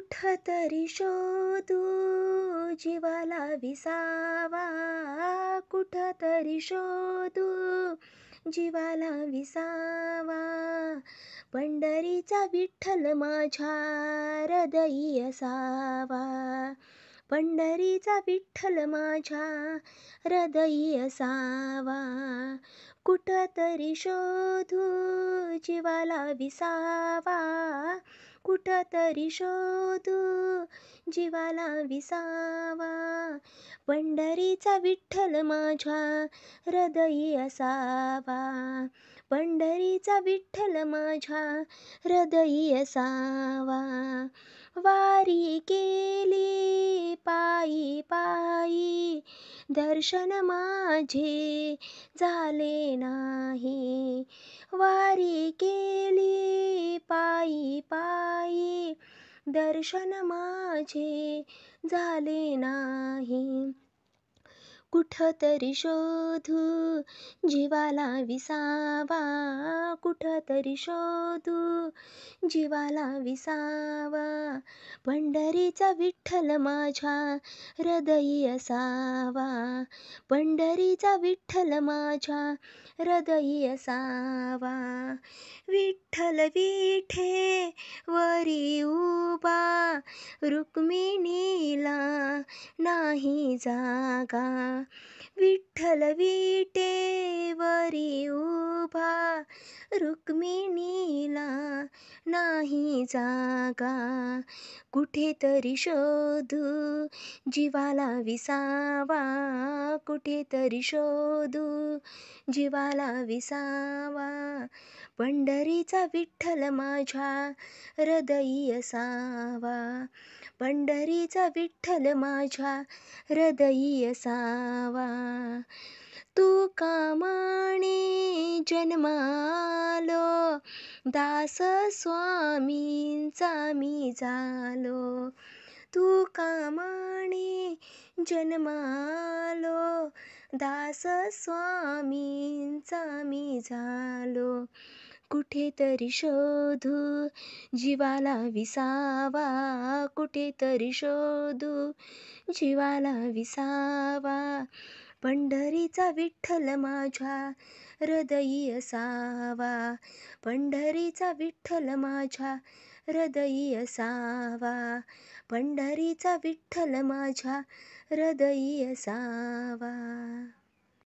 कुठतरी शोधू जीवाला विसावा, कुठतरी शोधू जीवाला विसावा. पंढरीचा विठ्ठल माझ्या हृदयी असावा, पंढरीचा विठ्ठल माझ्या हृदयी असावा. कुठतरी शोधू जीवाला विसावा, कुठतरी शोधू जीवाला विसावा. पंढरीचा विठ्ठल माझ्या हृदयी असावा, पंढरीचा विठ्ठल माझ्या हृदयी असावा. वारी केली पायी पायी, दर्शन माझे झाले नाही. वारी केली पायी पायी, दर्शन माझे झाले नाही. कुठतरी शोधू जीवाला विसावा, कुठतरी शोधू जीवाला विसावा. पंढरीचा विठ्ठल माझ्या हृदयी असावा, पंढरीचा विठ्ठल माझ्या हृदयी असावा. विठ्ठल विठेवरी उभा, रुक्मिणीला नाही जागा. विठ्ठल विटेवरी उभा, रुक्मिणीला नाही जागा. कुठेतरी शोधू जीवाला विसावा, कुठेतरी शोधू जीवाला विसावा. पंढरीचा विठ्ठल माझ्या हृदयी असावा, पंढरीचा विठ्ठल माझ्या हृदयी असावा. तुका म्हणे जन्मालो, दास स्वामींचा मी झालो. तुका म्हणे जन्मालो, दास स्वामींचा मी झालो. कुठेतरी शोधू जीवाला विसावा, कुठेतरी शोधू जीवाला विसावा. पंढरीचा विठ्ठल माझ्या हृदयी असावा, पंढरीचा विठ्ठल माझ्या हृदयी असावा. पंढरीचा विठ्ठल माझ्या हृदयी असावा.